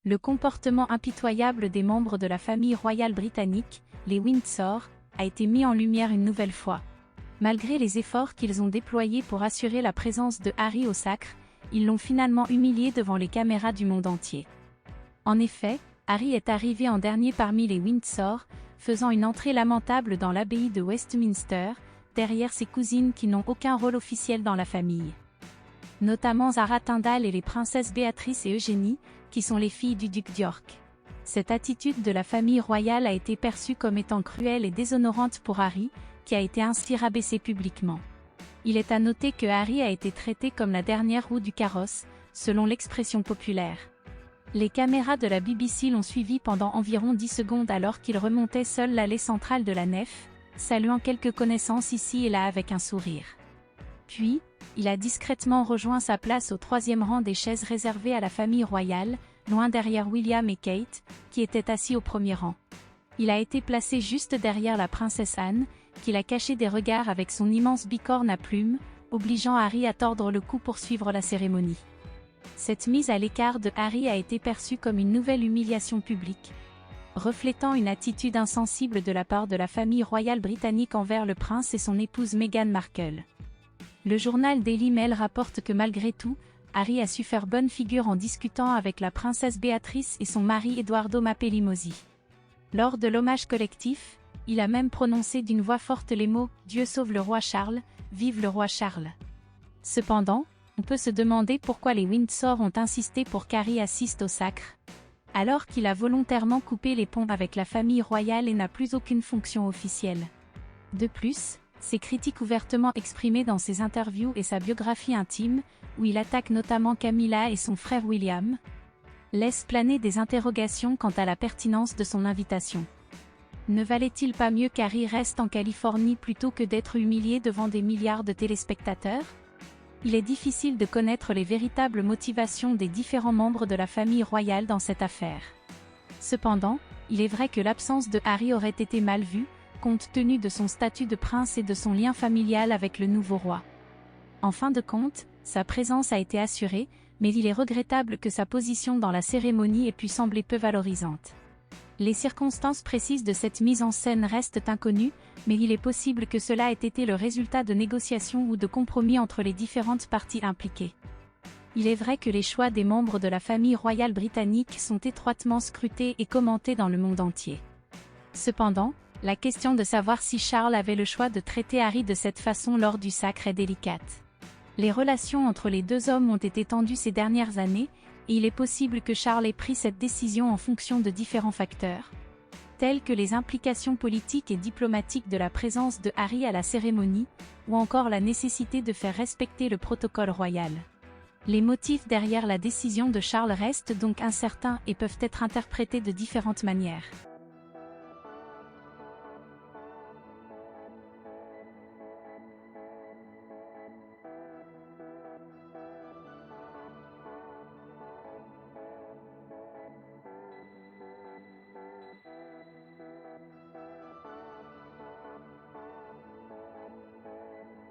Le comportement impitoyable des membres de la famille royale britannique, les Windsor, a été mis en lumière une nouvelle fois. Malgré les efforts qu'ils ont déployés pour assurer la présence de Harry au sacre, ils l'ont finalement humilié devant les caméras du monde entier. En effet, Harry est arrivé en dernier parmi les Windsor, faisant une entrée lamentable dans l'abbaye de Westminster, derrière ses cousines qui n'ont aucun rôle officiel dans la famille. Notamment Zara Tyndall et les princesses Béatrice et Eugénie, qui sont les filles du duc d'York. Cette attitude de la famille royale a été perçue comme étant cruelle et déshonorante pour Harry, qui a été ainsi rabaissé publiquement. Il est à noter que Harry a été traité comme la dernière roue du carrosse, selon l'expression populaire. Les caméras de la BBC l'ont suivi pendant environ 10 secondes alors qu'il remontait seul l'allée centrale de la nef, saluant quelques connaissances ici et là avec un sourire. Puis, il a discrètement rejoint sa place au 3e rang des chaises réservées à la famille royale, loin derrière William et Kate, qui étaient assis au 1er rang. Il a été placé juste derrière la princesse Anne, qui l'a caché des regards avec son immense bicorne à plumes, obligeant Harry à tordre le cou pour suivre la cérémonie. Cette mise à l'écart de Harry a été perçue comme une nouvelle humiliation publique, reflétant une attitude insensible de la part de la famille royale britannique envers le prince et son épouse Meghan Markle. Le journal Daily Mail rapporte que malgré tout, Harry a su faire bonne figure en discutant avec la princesse Béatrice et son mari Edoardo Mapelimosi. Lors de l'hommage collectif, il a même prononcé d'une voix forte les mots « Dieu sauve le roi Charles, vive le roi Charles ». Cependant, on peut se demander pourquoi les Windsor ont insisté pour qu'Harry assiste au sacre, alors qu'il a volontairement coupé les ponts avec la famille royale et n'a plus aucune fonction officielle. De plus, ses critiques ouvertement exprimées dans ses interviews et sa biographie intime, où il attaque notamment Camilla et son frère William, laissent planer des interrogations quant à la pertinence de son invitation. Ne valait-il pas mieux qu'Harry reste en Californie plutôt que d'être humilié devant des milliards de téléspectateurs? Il est difficile de connaître les véritables motivations des différents membres de la famille royale dans cette affaire. Cependant, il est vrai que l'absence de Harry aurait été mal vue, compte tenu de son statut de prince et de son lien familial avec le nouveau roi. En fin de compte, sa présence a été assurée, mais il est regrettable que sa position dans la cérémonie ait pu sembler peu valorisante. Les circonstances précises de cette mise en scène restent inconnues, mais il est possible que cela ait été le résultat de négociations ou de compromis entre les différentes parties impliquées. Il est vrai que les choix des membres de la famille royale britannique sont étroitement scrutés et commentés dans le monde entier. Cependant, la question de savoir si Charles avait le choix de traiter Harry de cette façon lors du sacre est délicate. Les relations entre les deux hommes ont été tendues ces dernières années, et il est possible que Charles ait pris cette décision en fonction de différents facteurs, tels que les implications politiques et diplomatiques de la présence de Harry à la cérémonie, ou encore la nécessité de faire respecter le protocole royal. Les motifs derrière la décision de Charles restent donc incertains et peuvent être interprétés de différentes manières.